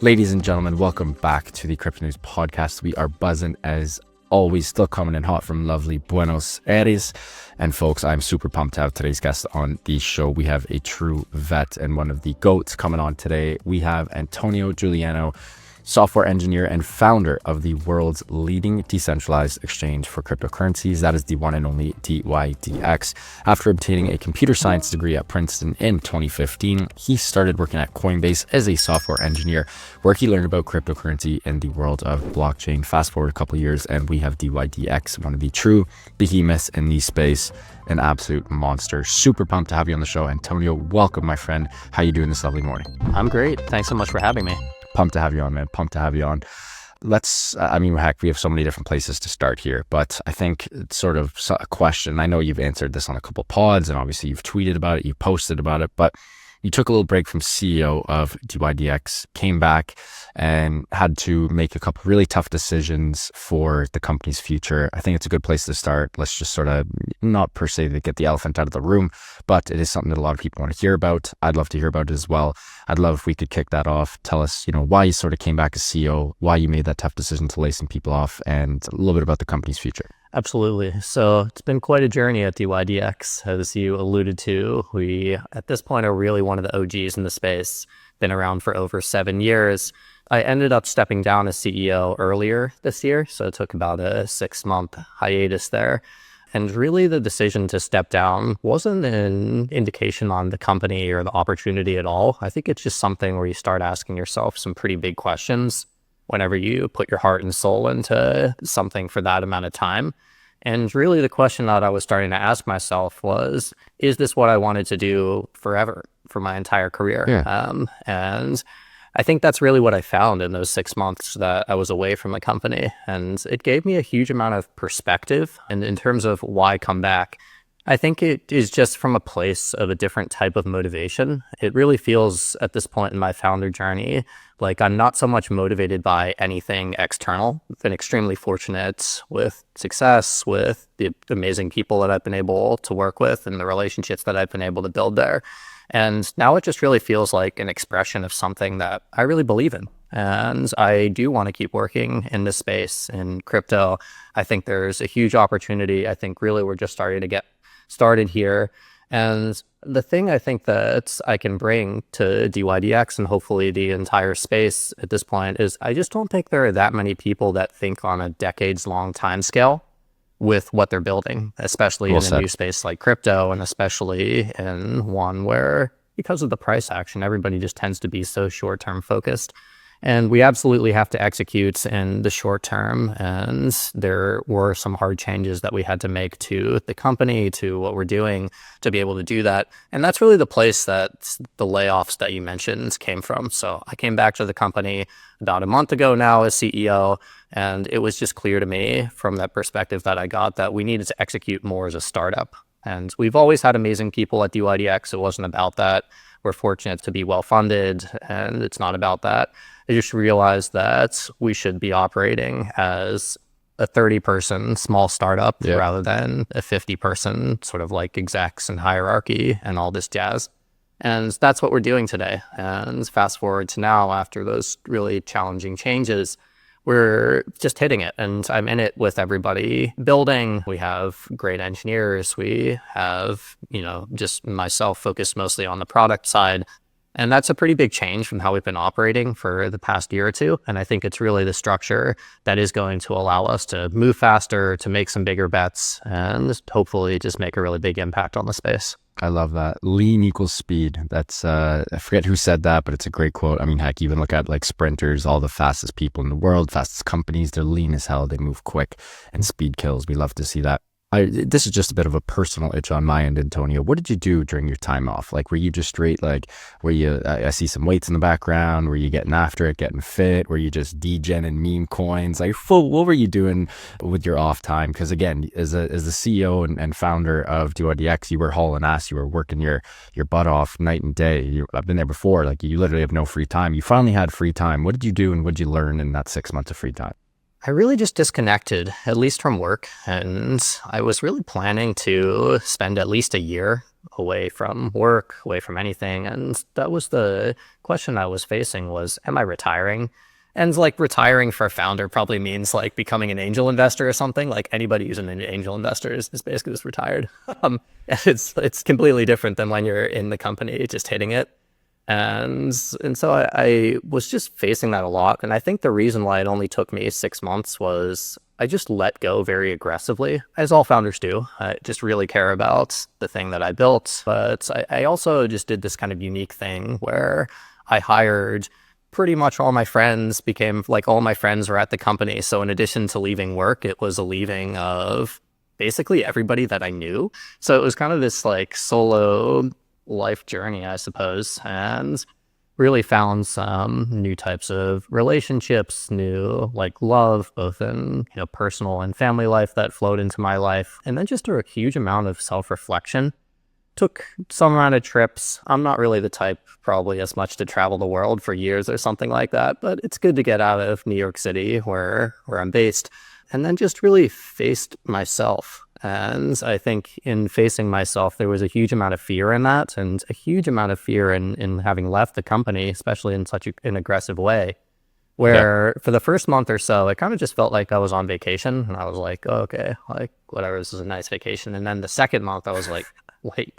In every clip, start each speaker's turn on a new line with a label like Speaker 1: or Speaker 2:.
Speaker 1: Ladies and gentlemen, welcome back to the Crypto News Podcast. We are buzzing as always, still coming in hot from lovely Buenos Aires. And folks, I'm super pumped to have today's guest on the show. We have a true vet and one of the GOATs coming on today. We have Antonio Juliano, software engineer and founder of the world's leading decentralized exchange for cryptocurrencies. That is the one and only dYdX. After obtaining a computer science degree at Princeton in 2015, he started working at Coinbase as a software engineer, where he learned about cryptocurrency and the world of blockchain. Fast forward a couple of years, and we have dYdX, one of the true behemoths in the space, an absolute monster. Super pumped to have you on the show. Antonio, welcome, my friend. How you doing this lovely morning?
Speaker 2: I'm great. Thanks so much for having me.
Speaker 1: Pumped to have you on, man. Pumped to have you on. Heck, we have so many different places to start here, but I think it's sort of a question. I know you've answered this on a couple of pods, and obviously you've tweeted about it, you've posted about it, but you took a little break from CEO of dYdX, came back and had to make a couple really tough decisions for the company's future. I think it's a good place to start. Let's just sort of, not per se to get the elephant out of the room, but it is something that a lot of people want to hear about. I'd love to hear about it as well. I'd love if we could kick that off. Tell us, why you sort of came back as CEO, why you made that tough decision to lay some people off, and a little bit about the company's future.
Speaker 2: Absolutely. So it's been quite a journey at dYdX. As you alluded to, we, at this point, are really one of the OGs in the space, been around for over 7 years. I ended up stepping down as CEO earlier this year, so it took about a 6-month hiatus there. And really the decision to step down wasn't an indication on the company or the opportunity at all. I think it's just something where you start asking yourself some pretty big questions whenever you put your heart and soul into something for that amount of time. And really the question that I was starting to ask myself was, is this what I wanted to do forever, for my entire career?
Speaker 1: Yeah.
Speaker 2: And I think that's really what I found in those 6 months that I was away from the company. And it gave me a huge amount of perspective. And in terms of why come back, I think it is just from a place of a different type of motivation. It really feels at this point in my founder journey like I'm not so much motivated by anything external. I've been extremely fortunate with success, with the amazing people that I've been able to work with and the relationships that I've been able to build there. And now it just really feels like an expression of something that I really believe in. And I do want to keep working in this space in crypto. I think there's a huge opportunity. I think really we're just starting to get started here. And the thing I think that I can bring to dYdX and hopefully the entire space at this point is I just don't think there are that many people that think on a decades-long time scale with what they're building, especially in a new space like crypto, and especially in one where, because of the price action, everybody just tends to be so short-term focused. And we absolutely have to execute in the short term. And there were some hard changes that we had to make to the company, to what we're doing to be able to do that. And that's really the place that the layoffs that you mentioned came from. So I came back to the company about a month ago now as CEO, and it was just clear to me from that perspective that I got that we needed to execute more as a startup. And we've always had amazing people at dYdX. It wasn't about that. We're fortunate to be well-funded, and it's not about that. I just realized that we should be operating as a 30-person small startup rather than a 50-person sort of like execs and hierarchy and all this jazz. And that's what we're doing today. And fast forward to now, after those really challenging changes, we're just hitting it. And I'm in it with everybody building. We have great engineers. We have, just myself focused mostly on the product side. And that's a pretty big change from how we've been operating for the past year or two. And I think it's really the structure that is going to allow us to move faster, to make some bigger bets, and hopefully just make a really big impact on the space.
Speaker 1: I love that. Lean equals speed. That's, I forget who said that, but it's a great quote. I mean, heck, even look at like sprinters, all the fastest people in the world, fastest companies, they're lean as hell. They move quick, and speed kills. We love to see that. This is just a bit of a personal itch on my end, Antonio. What did you do during your time off? Like, were you just straight, like, were you, I see some weights in the background. Were you getting after it, getting fit? Were you just degening meme coins? Like, what were you doing with your off time? Because again, as the CEO and founder of dYdX, you were hauling ass. You were working your butt off night and day. I've been there before. Like, you literally have no free time. You finally had free time. What did you do, and what did you learn in that 6 months of free time?
Speaker 2: I really just disconnected, at least from work, and I was really planning to spend at least a year away from work, away from anything. And that was the question I was facing was, am I retiring? And like retiring for a founder probably means like becoming an angel investor or something. Like anybody who's an angel investor is basically just retired. It's completely different than when you're in the company just hitting it. And so I was just facing that a lot. And I think the reason why it only took me 6 months was I just let go very aggressively, as all founders do. I just really care about the thing that I built. But I also just did this kind of unique thing where I hired pretty much all my friends, became like all my friends were at the company. So in addition to leaving work, it was a leaving of basically everybody that I knew. So it was kind of this like solo life journey, I suppose, and really found some new types of relationships, new like love, both in personal and family life that flowed into my life, and then just a huge amount of self-reflection. Took some amount of trips. I'm not really the type probably as much to travel the world for years or something like that, but it's good to get out of New York City where I'm based, and then just really faced myself. And I think in facing myself, there was a huge amount of fear in that, and a huge amount of fear in having left the company, especially in such an aggressive way, where for the first month or so, it kind of just felt like I was on vacation, and I was like, oh, okay, like whatever, this is a nice vacation. And then the second month, I was like, wait,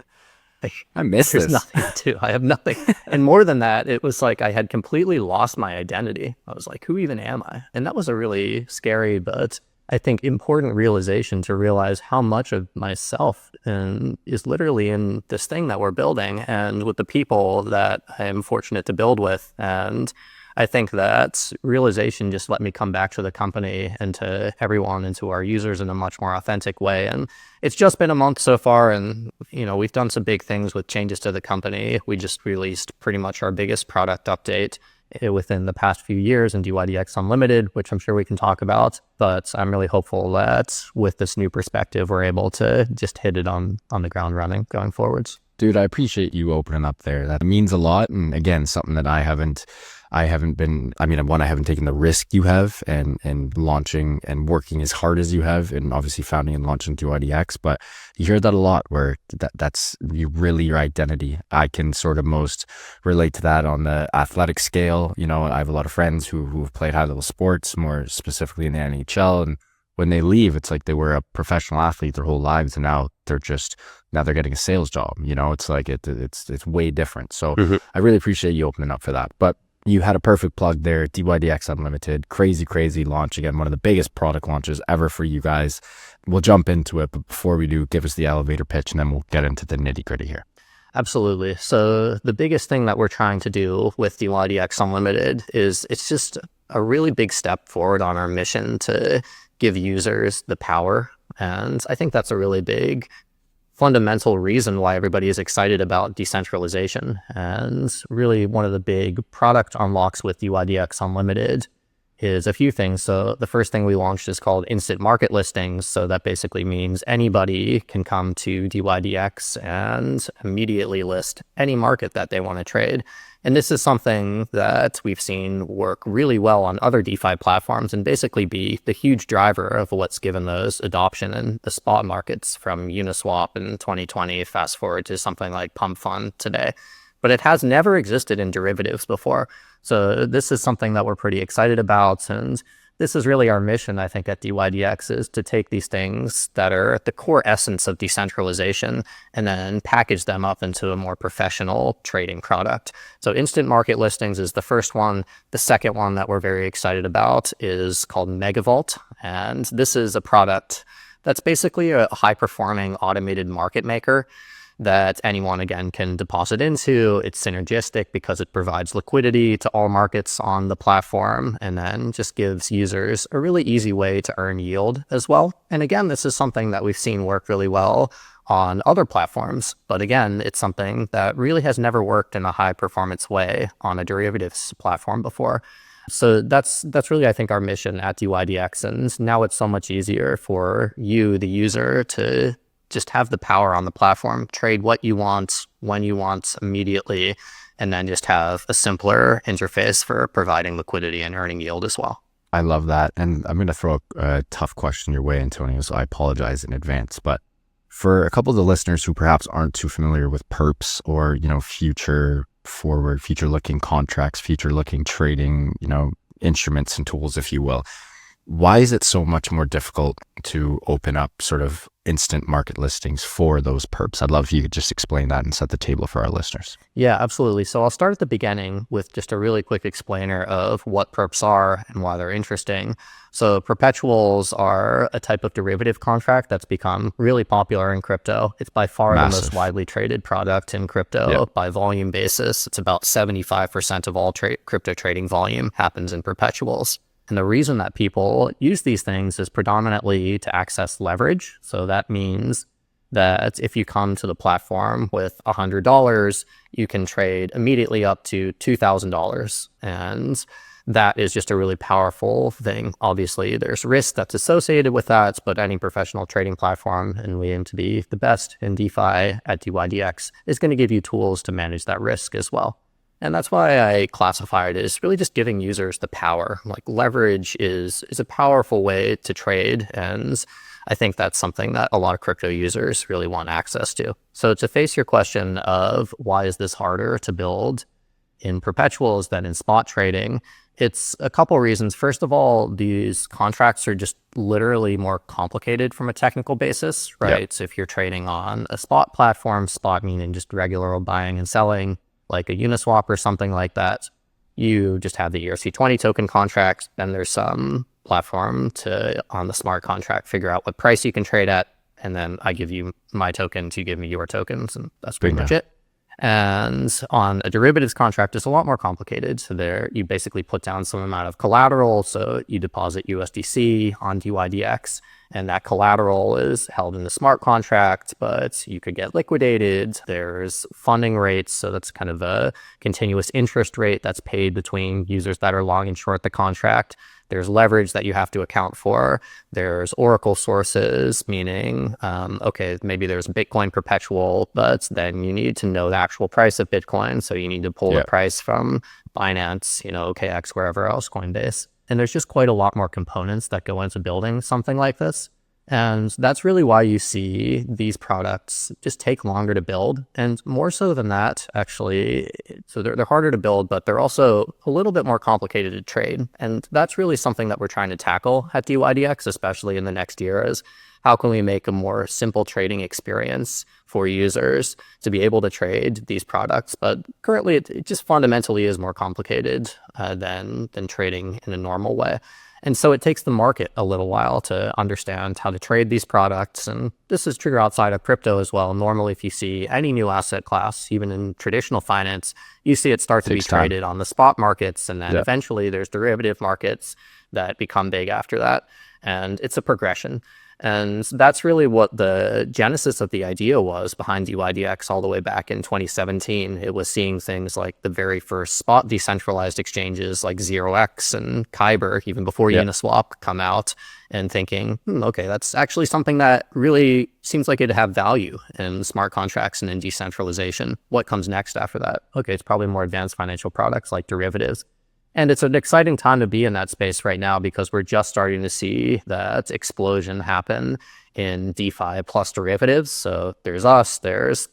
Speaker 1: I miss
Speaker 2: there's
Speaker 1: this.
Speaker 2: nothing to do. I have nothing. And more than that, it was like I had completely lost my identity. I was like, who even am I? And that was a really scary, but I think important realization to realize how much of myself is literally in this thing that we're building and with the people that I am fortunate to build with. And I think that realization just let me come back to the company and to everyone and to our users in a much more authentic way. And it's just been a month so far, and we've done some big things with changes to the company. We just released pretty much our biggest product update within the past few years in dYdX Unlimited, which I'm sure we can talk about. But I'm really hopeful that with this new perspective, we're able to just hit it on the ground running going forwards.
Speaker 1: Dude, I appreciate you opening up there. That means a lot. And again, something that I haven't taken the risk you have and launching and working as hard as you have and obviously founding and launching dYdX, but you hear that a lot where that's really your identity. I can sort of most relate to that on the athletic scale. I have a lot of friends who've played high level sports, more specifically in the NHL, and when they leave, it's like they were a professional athlete their whole lives, and now they're getting a sales job. It's like it's way different. So I really appreciate you opening up for that. But you had a perfect plug there, dYdX Unlimited, crazy launch. Again, one of the biggest product launches ever for you guys. We'll jump into it, but before we do, give us the elevator pitch, and then we'll get into the nitty gritty here.
Speaker 2: Absolutely. So the biggest thing that we're trying to do with dYdX Unlimited is it's just a really big step forward on our mission to give users the power. And I think that's a really big fundamental reason why everybody is excited about decentralization. And really one of the big product unlocks with dYdX Unlimited is a few things. So the first thing we launched is called instant market listings. So that basically means anybody can come to dYdX and immediately list any market that they want to trade. And this is something that we've seen work really well on other DeFi platforms and basically be the huge driver of what's given those adoption in the spot markets from Uniswap in 2020, fast forward to something like Pump Fund today. But it has never existed in derivatives before. So this is something that we're pretty excited about. And this is really our mission, I think, at dYdX, is to take these things that are the core essence of decentralization and then package them up into a more professional trading product. So instant market listings is the first one. The second one that we're very excited about is called Megavault. And this is a product that's basically a high-performing automated market maker that anyone, again, can deposit into. It's synergistic because it provides liquidity to all markets on the platform and then just gives users a really easy way to earn yield as well. And again, this is something that we've seen work really well on other platforms. But again, it's something that really has never worked in a high performance way on a derivatives platform before. So that's really, I think, our mission at dYdX. And now it's so much easier for you, the user, to just have the power on the platform, trade what you want, when you want, immediately, and then just have a simpler interface for providing liquidity and earning yield as well.
Speaker 1: I love that. And I'm going to throw a tough question your way, Antonio, so I apologize in advance. But For a couple of the listeners who perhaps aren't too familiar with perps or, future forward, future looking contracts, future looking trading, instruments and tools, if you will, why is it so much more difficult to open up sort of instant market listings for those perps? I'd love if you could just explain that and set the table for our listeners.
Speaker 2: Yeah, absolutely. So I'll start at the beginning with just a really quick explainer of what perps are and why they're interesting. So perpetuals are a type of derivative contract that's become really popular in crypto. It's by far the most widely traded product in crypto. By volume basis. It's about 75% of all crypto trading volume happens in perpetuals. And the reason that people use these things is predominantly to access leverage. So that means that if you come to the platform with $100, you can trade immediately up to $2,000. And that is just a really powerful thing. Obviously, there's risk that's associated with that, but any professional trading platform, and we aim to be the best in DeFi at dYdX, is going to give you tools to manage that risk as well. And that's why I classify it as really just giving users the power. Like leverage is a powerful way to trade. And I think that's something that a lot of crypto users really want access to. So to face your question of why is this harder to build in perpetuals than in spot trading, it's a couple reasons. First of all, these contracts are just literally more complicated from a technical basis, right? Yep. So if you're trading on a spot platform, spot meaning just regular old buying and selling, like a Uniswap or something like that, you just have the ERC20 token contract. Then there's some platform to, on the smart contract, figure out what price you can trade at. And then I give you my tokens, you give me your tokens, and that's pretty much it. And on a derivatives contract, it's a lot more complicated. So there, you basically put down some amount of collateral. So you deposit USDC on dYdX, and that collateral is held in the smart contract, but you could get liquidated. There's funding rates. So that's kind of a continuous interest rate that's paid between users that are long and short the contract. There's leverage that you have to account for. There's oracle sources, meaning, okay, maybe there's a Bitcoin perpetual, but then you need to know the actual price of Bitcoin. So you need to pull the price from Binance, OKX, wherever else, Coinbase. And there's just quite a lot more components that go into building something like this. And that's really why you see these products just take longer to build. And more so than that, actually, so they're harder to build, but they're also a little bit more complicated to trade. And that's really something that we're trying to tackle at dYdX, especially in the next year, is how can we make a more simple trading experience for users to be able to trade these products? But currently, it just fundamentally is more complicated than trading in a normal way. And so it takes the market a little while to understand how to trade these products. And this is true outside of crypto as well. Normally, if you see any new asset class, even in traditional finance, you see it start to be traded on the spot markets. And then eventually there's derivative markets that become big after that. And it's a progression. And that's really what the genesis of the idea was behind dYdX all the way back in 2017. It was seeing things like the very first spot decentralized exchanges like 0x and Kyber, even before Uniswap, come out, and thinking, okay, that's actually something that really seems like it'd have value in smart contracts and in decentralization. What comes next after that? Okay, it's probably more advanced financial products like derivatives. And it's an exciting time to be in that space right now because we're just starting to see that explosion happen in DeFi plus derivatives. So there's us, there's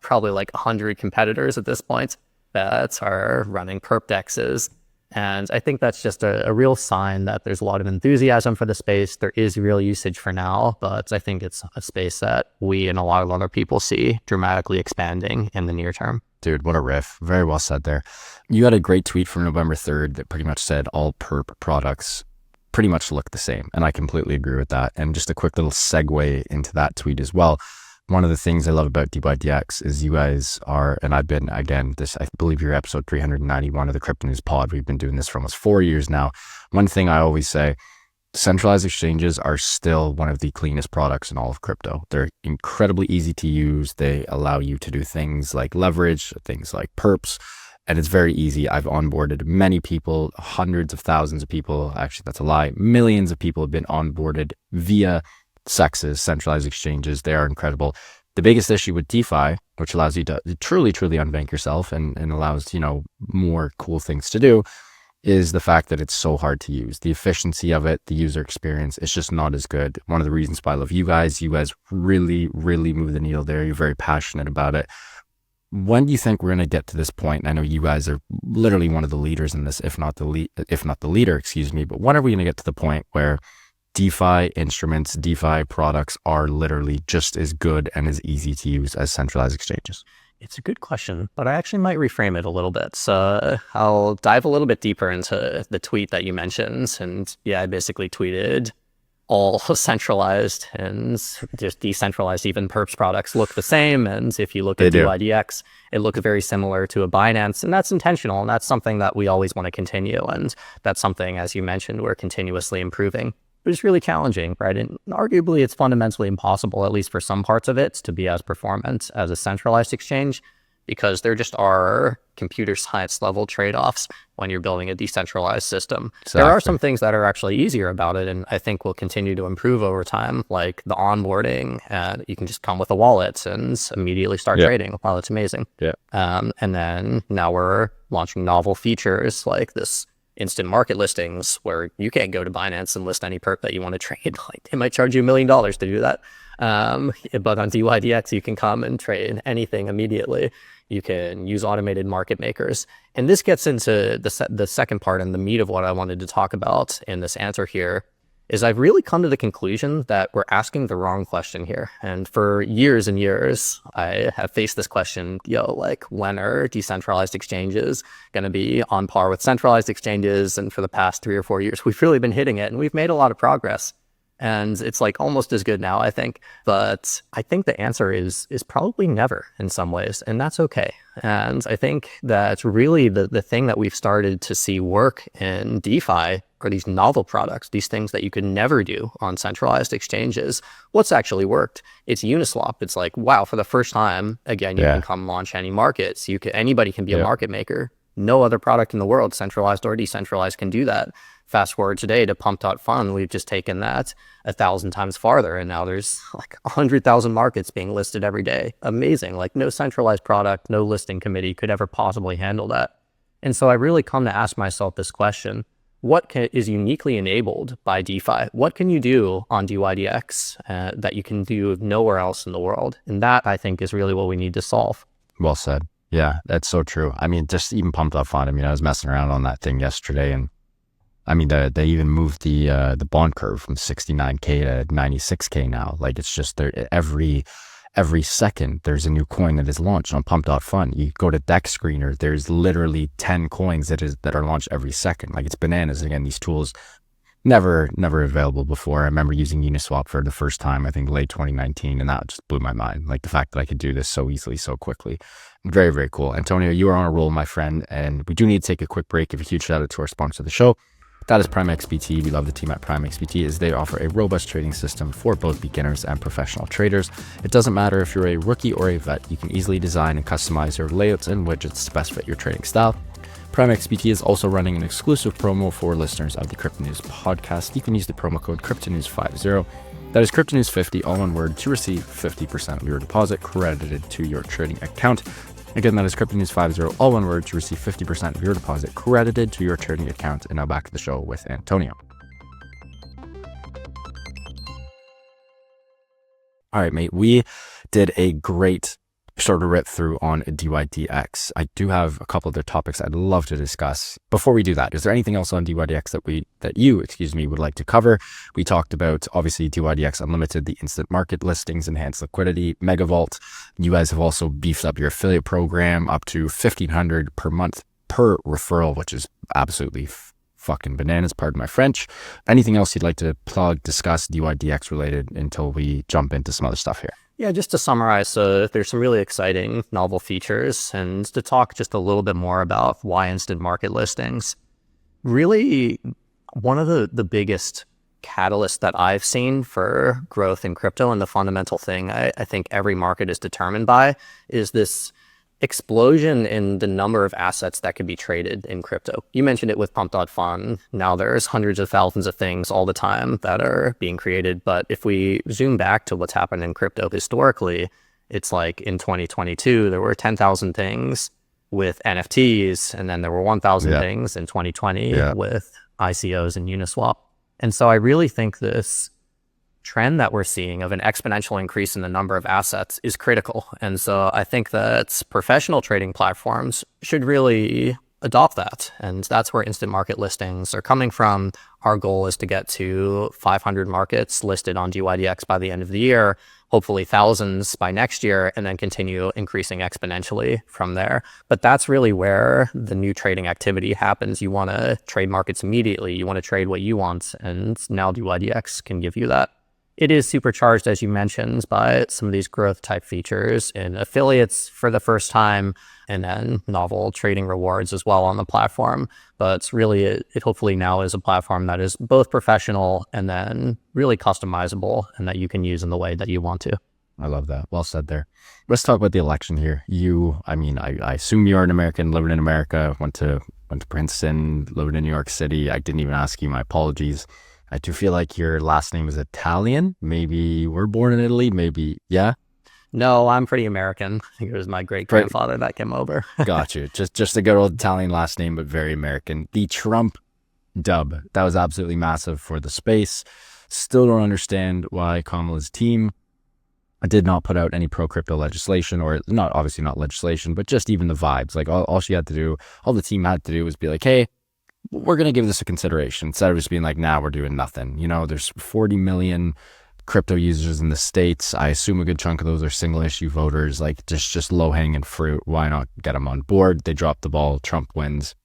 Speaker 2: probably like 100 competitors at this point that are running perp DEXs. And I think that's just a real sign that there's a lot of enthusiasm for the space. There is real usage for now, but I think it's a space that we and a lot of other people see dramatically expanding in the near term.
Speaker 1: Dude, what a riff. Very well said there. You had a great tweet from November 3rd that pretty much said all perp products pretty much look the same. And I completely agree with that. And just a quick little segue into that tweet as well. One of the things I love about dYdX is you guys are, and I've been, again, I believe you're episode 391 of the Crypto News Pod. We've been doing this for almost 4 years now. One thing I always say, centralized exchanges are still one of the cleanest products in all of crypto. They're incredibly easy to use. They allow you to do things like leverage, things like perps, and it's very easy. I've onboarded many people, hundreds of thousands of people. Actually, that's a lie. Millions of people have been onboarded via CEXs, centralized exchanges. They are incredible. The biggest issue with DeFi, which allows you to truly unbank yourself and allows, more cool things to do, is the fact that it's so hard to use. The efficiency of it, the user experience, it's just not as good. One of the reasons why I love you guys really, really move the needle there. You're very passionate about it. When do you think we're going to get to this point? I know you guys are literally one of the leaders in this, if not the leader, but when are we going to get to the point where DeFi instruments, DeFi products are literally just as good and as easy to use as centralized exchanges?
Speaker 2: It's a good question, but I actually might reframe it a little bit. So I'll dive a little bit deeper into the tweet that you mentioned. And yeah, I basically tweeted all centralized and just decentralized, even perps products look the same. And if you look at dYdX, it looks very similar to a Binance, and that's intentional. And that's something that we always want to continue. And that's something, as you mentioned, we're continuously improving. But it's really challenging, right? And arguably it's fundamentally impossible, at least for some parts of it, to be as performant as a centralized exchange, because there just are computer science level trade-offs when you're building a decentralized system. Exactly. There are some things that are actually easier about it, and I think will continue to improve over time, like the onboarding. You can just come with a wallet and immediately start trading. Wow, that's amazing. And then now we're launching novel features like this instant market listings, where you can't go to Binance and list any perp that you want to trade. Like, they might charge you $1 million to do that. But on dYdX, you can come and trade anything immediately. You can use automated market makers. And this gets into the second part and the meat of what I wanted to talk about in this answer here, is I've really come to the conclusion that we're asking the wrong question here. And for years and years, I have faced this question, like, when are decentralized exchanges going to be on par with centralized exchanges? And for the past 3 or 4 years, we've really been hitting it, and we've made a lot of progress. And it's like almost as good now, I think. But I think the answer is probably never in some ways, and that's okay. And I think that really the thing that we've started to see work in DeFi are these novel products, these things that you could never do on centralized exchanges. What's actually worked? It's Uniswap. It's like, wow, for the first time, again, you can come launch any markets. Anybody can be a market maker. No other product in the world, centralized or decentralized, can do that. Fast forward today to Pump.Fun, we've just taken that 1,000 times farther, and now there's like 100,000 markets being listed every day. Amazing. Like, no centralized product, no listing committee could ever possibly handle that. And so I really come to ask myself this question: what is uniquely enabled by DeFi? What can you do on dYdX that you can do nowhere else in the world? And that, I think, is really what we need to solve.
Speaker 1: Well said. Yeah, that's so true. I mean, just even Pump.Fun. I mean, I was messing around on that thing yesterday, and I mean, they even moved the bond curve from 69K to 96K now. Like, it's just there every second there's a new coin that is launched on Pump.Fun. You go to DEX Screener, there's literally 10 coins that are launched every second. Like, it's bananas. Again, these tools never available before. I remember using Uniswap for the first time, I think late 2019, and that just blew my mind. Like, the fact that I could do this so easily, so quickly. Very, very cool. Antonio, you are on a roll, my friend, and we do need to take a quick break. Give a huge shout out to our sponsor of the show. That is PrimeXBT. We love the team at PrimeXBT, as they offer a robust trading system for both beginners and professional traders. It doesn't matter if you're a rookie or a vet, you can easily design and customize your layouts and widgets to best fit your trading style. PrimeXBT is also running an exclusive promo for listeners of the Crypto News podcast. You can use the promo code CryptoNews50. That is CryptoNews50, all one word, to receive 50% of your deposit credited to your trading account. Again, that is CryptoNews50, all one word, to receive 50% of your deposit credited to your trading account. And now back to the show with Antonio. All right, mate, we did a great sort of rip through on dYdX. I do have a couple other topics I'd love to discuss. Before we do that, is there anything else on dYdX that you would like to cover? We talked about, obviously, dYdX Unlimited, the instant market listings, enhanced liquidity, Megavault. You guys have also beefed up your affiliate program up to $1,500 per month per referral, which is absolutely fucking bananas, pardon my French. Anything else you'd like to plug, discuss dYdX related until we jump into some other stuff here?
Speaker 2: Yeah, just to summarize, there's some really exciting novel features, and to talk just a little bit more about why instant market listings. Really, one of the biggest catalysts that I've seen for growth in crypto, and the fundamental thing I think every market is determined by, is this explosion in the number of assets that could be traded in crypto. You mentioned it with Pump.Fun. Now there's hundreds of thousands of things all the time that are being created. But if we zoom back to what's happened in crypto historically, it's like in 2022, there were 10,000 things. with NFTs, and then there were 1,000 things in 2020 with ICOs and Uniswap. And so I really think this trend that we're seeing of an exponential increase in the number of assets is critical. And so I think that professional trading platforms should really adopt that. And that's where instant market listings are coming from. Our goal is to get to 500 markets listed on dYdX by the end of the year, hopefully thousands by next year, and then continue increasing exponentially from there. But that's really where the new trading activity happens. You want to trade markets immediately. You want to trade what you want. And now dYdX can give you that. It is supercharged, as you mentioned, by some of these growth type features in affiliates for the first time, and then novel trading rewards as well on the platform. But it's really, it hopefully now is a platform that is both professional and then really customizable, and that you can use in the way that you want to.
Speaker 1: I love that. Well said there. Let's talk about the election here. I assume you are an American, living in America, went to Princeton, living in New York City. I didn't even ask you, my apologies. I do feel like your last name is Italian. Maybe you were born in Italy, maybe, yeah?
Speaker 2: No, I'm pretty American. I think it was my great-grandfather that came over.
Speaker 1: Got you. Just a good old Italian last name, but very American. The Trump dub, that was absolutely massive for the space. Still don't understand why Kamala's team did not put out any pro-crypto legislation, or obviously not legislation, but just even the vibes. Like all she had to do, all the team had to do was be like, hey, we're going to give this a consideration, instead of just being like, nah, we're doing nothing. There's 40 million crypto users in the States. I assume a good chunk of those are single issue voters, like just low hanging fruit. Why not get them on board? They drop the ball, Trump wins,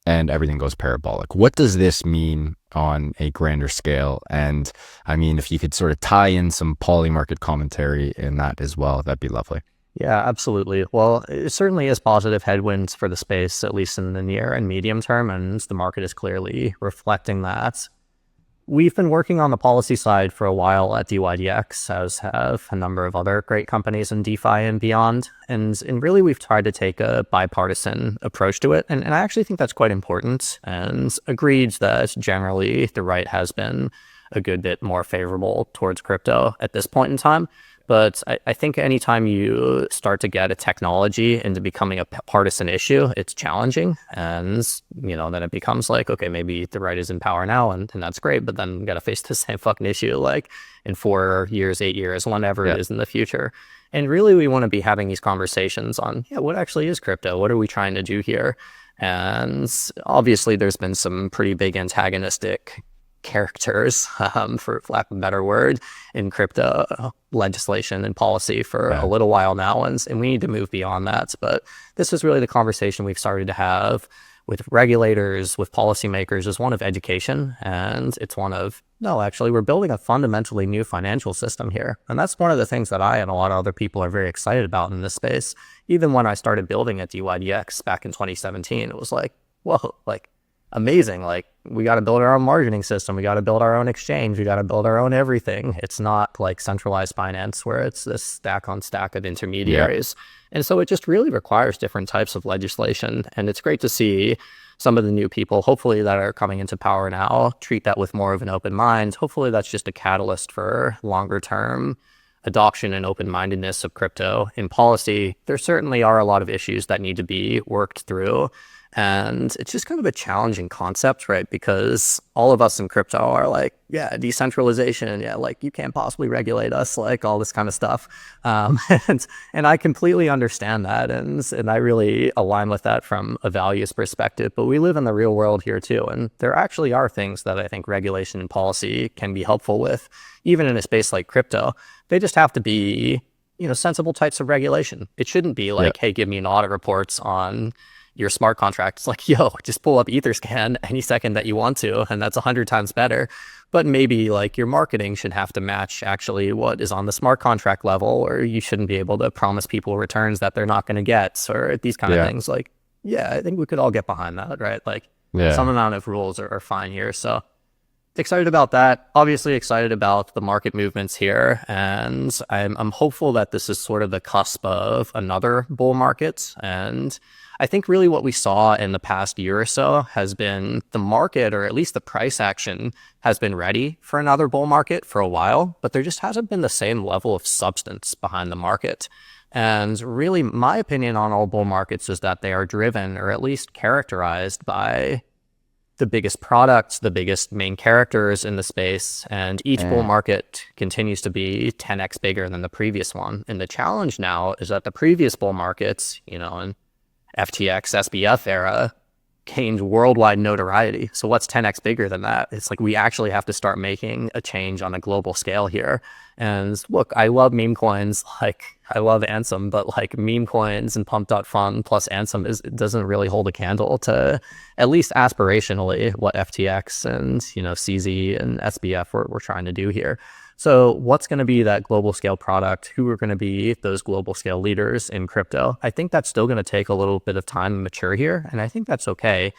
Speaker 1: and everything goes parabolic. What does this mean on a grander scale? And I mean, if you could sort of tie in some poly market commentary in that as well, that'd be lovely.
Speaker 2: Yeah, absolutely. Well, it certainly is positive headwinds for the space, at least in the near and medium term, and the market is clearly reflecting that. We've been working on the policy side for a while at dYdX, as have a number of other great companies in DeFi and beyond. And really, we've tried to take a bipartisan approach to it. And I actually think that's quite important, and agreed that generally the right has been a good bit more favorable towards crypto at this point in time. But I think anytime you start to get a technology into becoming a partisan issue, it's challenging. And, then it becomes like, okay, maybe the right is in power now, and that's great. But then you got to face the same fucking issue like in 4 years, 8 years, whenever it is in the future. And really, we want to be having these conversations on, what actually is crypto? What are we trying to do here? And obviously, there's been some pretty big antagonistic characters, for lack of a better word, in crypto legislation and policy for a little while now, and we need to move beyond that. But this is really the conversation we've started to have with regulators, with policymakers, is one of education, and it's one of, no, actually, we're building a fundamentally new financial system here. And that's one of the things that I and a lot of other people are very excited about in this space. Even when I started building at dYdX back in 2017, it was like, whoa, like, amazing. Like, we got to build our own margining system. We got to build our own exchange. We got to build our own everything. It's not like centralized finance where it's this stack on stack of intermediaries. And so it just really requires different types of legislation. And it's great to see some of the new people, hopefully, that are coming into power now, treat that with more of an open mind. Hopefully that's just a catalyst for longer term adoption and open-mindedness of crypto in policy. There certainly are a lot of issues that need to be worked through. And it's just kind of a challenging concept, right? Because all of us in crypto are like, decentralization, like you can't possibly regulate us, like all this kind of stuff. And I completely understand that, and I really align with that from a values perspective. But we live in the real world here too, and there actually are things that I think regulation and policy can be helpful with, even in a space like crypto. They just have to be, sensible types of regulation. It shouldn't be like, hey, give me an audit reports on your smart contract. It's like, just pull up Etherscan any second that you want to, and that's 100 times better. But maybe like your marketing should have to match actually what is on the smart contract level, or you shouldn't be able to promise people returns that they're not going to get, or these kind of things. Like, I think we could all get behind that, right? Like some amount of rules are fine here. So excited about that. Obviously excited about the market movements here, and I'm hopeful that this is sort of the cusp of another bull market. And I think really what we saw in the past year or so has been the market, or at least the price action, has been ready for another bull market for a while, but there just hasn't been the same level of substance behind the market. And really, my opinion on all bull markets is that they are driven, or at least characterized by, the biggest products, the biggest main characters in the space, and each bull market continues to be 10x bigger than the previous one. And the challenge now is that the previous bull markets, in FTX, SBF era, gained worldwide notoriety. So what's 10x bigger than that? It's like we actually have to start making a change on a global scale here. And look, I love meme coins, I love Ansem, but meme coins and pump.fun plus Ansem it doesn't really hold a candle to, at least aspirationally, what FTX and CZ and SBF were trying to do here. So what's going to be that global scale product? Who are going to be those global scale leaders in crypto? I think that's still going to take a little bit of time to mature here, and I think that's okay.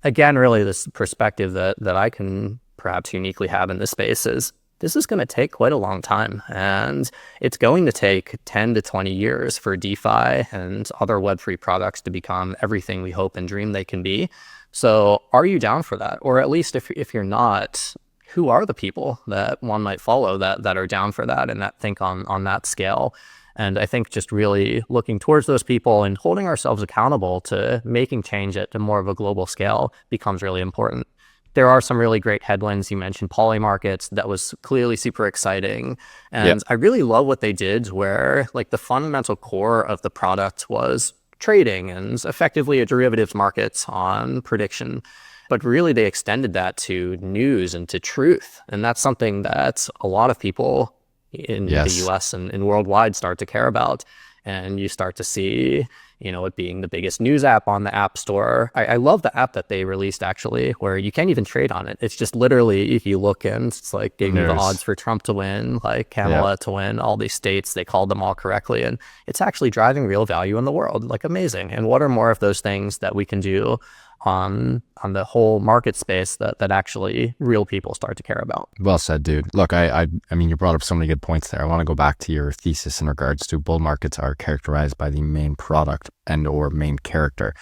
Speaker 2: Again, really, this perspective that I can perhaps uniquely have in this space is this is going to take quite a long time, and it's going to take 10 to 20 years for DeFi and other Web3 products to become everything we hope and dream they can be. So are you down for that? Or at least if you're not, who are the people that one might follow that are down for that and that think on that scale? And I think just really looking towards those people and holding ourselves accountable to making change at more of a global scale becomes really important. There are some really great headwinds. You mentioned poly markets. That was clearly super exciting. And I really love what they did where the fundamental core of the product was trading and effectively a derivatives market on prediction. But really, they extended that to news and to truth. And that's something that a lot of people in the US and worldwide start to care about. And you start to see, it being the biggest news app on the App Store. I love the app that they released, actually, where you can't even trade on it. It's just literally, if you look in, it's giving you the odds for Trump to win, Kamala to win, all these states, they called them all correctly. And it's actually driving real value in the world, amazing. And what are more of those things that we can do on the whole market space that actually real people start to care about?
Speaker 1: Well said, dude. Look, I mean, you brought up so many good points there. I want to go back to your thesis in regards to bull markets are characterized by the main product and or main character.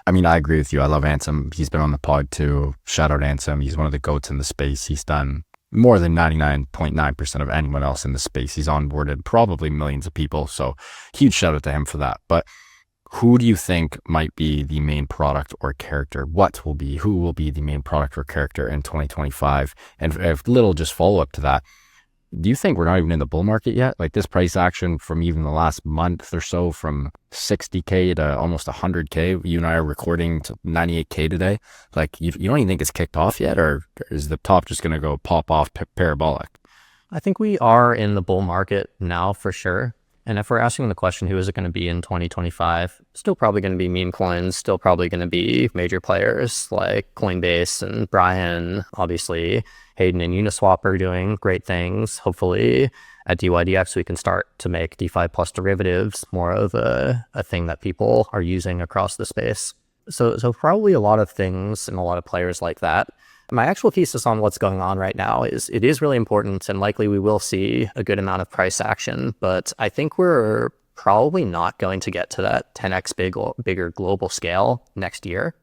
Speaker 1: I mean, I agree with you. I love Ansem. He's been on the pod too. Shout out Ansem. He's one of the GOATs in the space. He's done more than 99.9% of anyone else in the space. He's onboarded probably millions of people. So huge shout out to him for that. But who do you think might be the main product or character? Who will be the main product or character in 2025? And a little just follow up to that. Do you think we're not even in the bull market yet? This price action from even the last month or so, from 60K to almost 100K, you and I are recording to 98K today. You don't even think it's kicked off yet? Or is the top just going to go pop off parabolic?
Speaker 2: I think we are in the bull market now for sure. And if we're asking the question, who is it going to be in 2025? Still probably going to be meme coins, still probably going to be major players like Coinbase and Brian. Obviously, Hayden and Uniswap are doing great things. Hopefully, at dYdX, we can start to make DeFi plus derivatives more of a thing that people are using across the space. So probably a lot of things and a lot of players like that. My actual thesis on what's going on right now is it is really important, and likely we will see a good amount of price action, but I think we're probably not going to get to that 10x bigger global scale next year.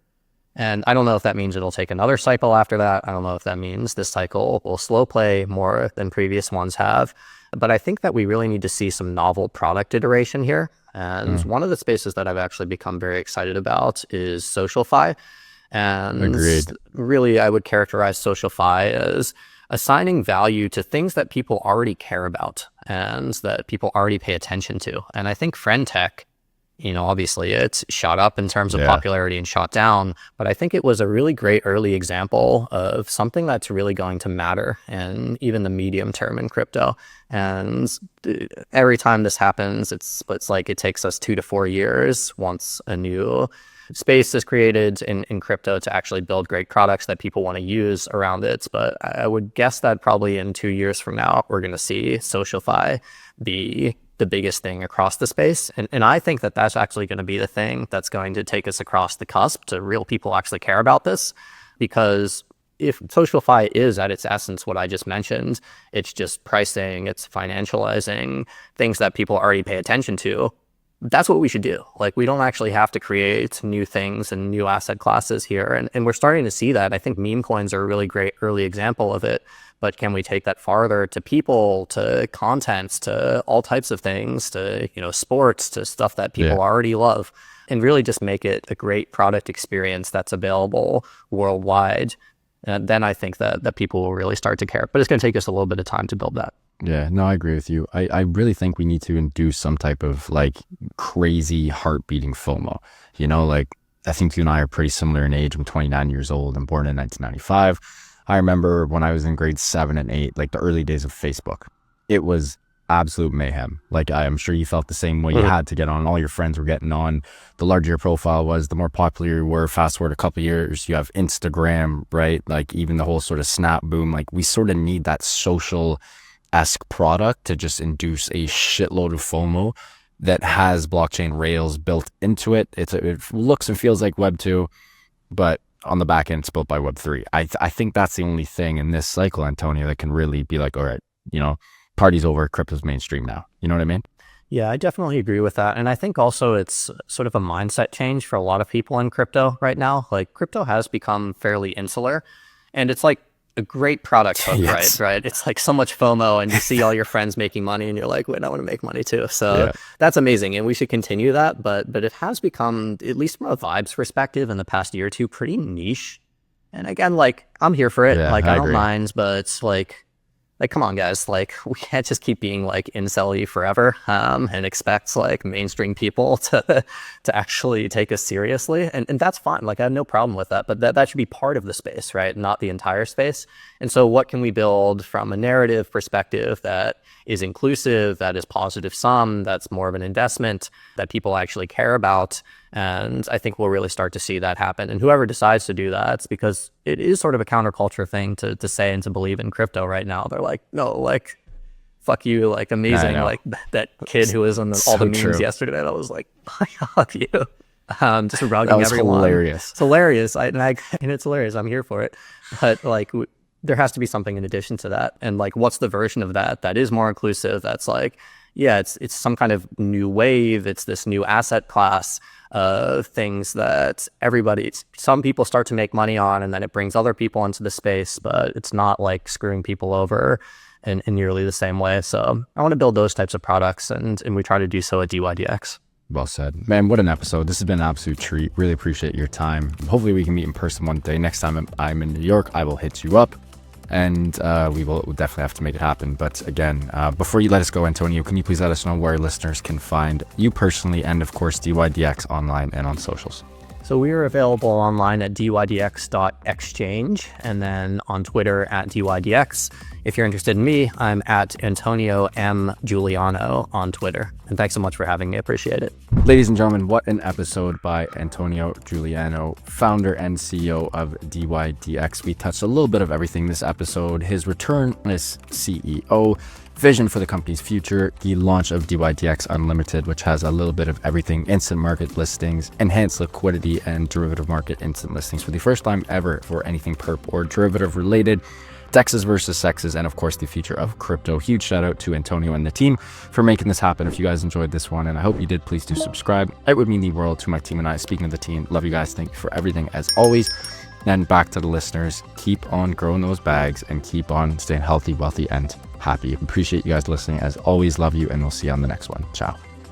Speaker 2: And I don't know if that means it'll take another cycle after that. I don't know if that means this cycle will slow play more than previous ones have. But I think that we really need to see some novel product iteration here. And one of the spaces that I've actually become very excited about is SocialFi. And
Speaker 1: Agreed.
Speaker 2: Really, I would characterize SocialFi as assigning value to things that people already care about and that people already pay attention to. And I think friend tech, obviously it's shot up in terms of popularity and shot down, but I think it was a really great early example of something that's really going to matter in even the medium term in crypto. And every time this happens, it's like it takes us 2 to 4 years once a new space is created in crypto to actually build great products that people want to use around it. But I would guess that probably in 2 years from now, we're going to see SocialFi be the biggest thing across the space. And I think that that's actually going to be the thing that's going to take us across the cusp to real people actually care about this. Because if SocialFi is at its essence what I just mentioned, it's just pricing, it's financializing things that people already pay attention to. That's what we should do. We don't actually have to create new things and new asset classes here. And we're starting to see that. I think meme coins are a really great early example of it. but can we take that farther to people, to contents, to all types of things, to, you know, sports, to stuff that people already love, and really just make it a great product experience that's available worldwide. And then I think that people will really start to care. But it's going to take us a little bit of time to build that.
Speaker 1: Yeah, no, I agree with you. I really think we need to induce some type of like crazy heart beating FOMO. You know, like I think you and I are pretty similar in age. I'm 29 years old and born in 1995. I remember when I was in grade 7 and 8, like the early days of Facebook, it was absolute mayhem. Like I'm sure you felt the same way. You had to get on, all your friends were getting on. The larger your profile was, the more popular you were. Fast forward a couple of years, you have Instagram, right? Like even the whole sort of snap boom, like we sort of need that social-esque product to just induce a shitload of FOMO that has blockchain rails built into it. It looks and feels like Web 2, but on the back end, it's built by Web 3. I think that's the only thing in this cycle, Antonio, that can really be like, all right, you know, party's over, crypto's mainstream now. You know what I mean?
Speaker 2: Yeah, I definitely agree with that. And I think also it's sort of a mindset change for a lot of people in crypto right now. Like crypto has become fairly insular, and it's like a great product hook, right? It's like so much FOMO, and you see all your friends making money and you're like, wait, I want to make money too. So that's amazing. And we should continue that. But it has become, at least from a vibes perspective in the past year or two, pretty niche. And again, like I'm here for it.
Speaker 1: Yeah,
Speaker 2: like I don't
Speaker 1: agree.
Speaker 2: mind, but it's like come on guys, like we can't just keep being like incel-y forever and expect like mainstream people to actually take us seriously, and that's fine. Like I have no problem with that, but that should be part of the space, right? Not the entire space. And so what can we build from a narrative perspective that is inclusive, that is positive sum, that's more of an investment that people actually care about? And I think we'll really start to see that happen. And whoever decides to do that, it's because it is sort of a counterculture thing to say and to believe in crypto right now. They're like, no, like, fuck you, like amazing. Like that kid who was on all the memes yesterday, that was like, fuck you. Just rugging everyone.
Speaker 1: Hilarious.
Speaker 2: It's hilarious. And it's hilarious. I'm here for it. But like, there has to be something in addition to that. And like, what's the version of that is more inclusive? That's like, yeah, it's some kind of new wave. It's this new asset class of things that some people start to make money on, and then it brings other people into the space, but it's not like screwing people over in nearly the same way. So I want to build those types of products, and we try to do so at dYdX.
Speaker 1: Well said. Man, what an episode. This has been an absolute treat. Really appreciate your time. Hopefully we can meet in person one day. Next time I'm in New York, I will hit you up, and we'll definitely have to make it happen. But again, before you let us go, Antonio, can you please let us know where listeners can find you personally, and of course dYdX online and on socials?
Speaker 2: So we are available online at dYdX.exchange, and then on Twitter at dYdX. If you're interested in me, I'm at Antonio M. Juliano on Twitter. And thanks so much for having me. I appreciate it.
Speaker 1: Ladies and gentlemen, what an episode by Antonio Juliano, founder and CEO of dYdX. We touched a little bit of everything this episode: his return as CEO, vision for the company's future, the launch of dYdX Unlimited, which has a little bit of everything: instant market listings, enhanced liquidity, and derivative market instant listings for the first time ever for anything perp or derivative related, DEXs versus CEXs, and of course the future of crypto. Huge shout out to Antonio and the team for making this happen. If you guys enjoyed this one, and I hope you did, please do subscribe. It would mean the world to my team and I. Speaking of the team, love you guys. Thank you for everything as always. And back to the listeners, keep on growing those bags and keep on staying healthy, wealthy, and happy. Appreciate you guys listening as always. Love you, and we'll see you on the next one. Ciao.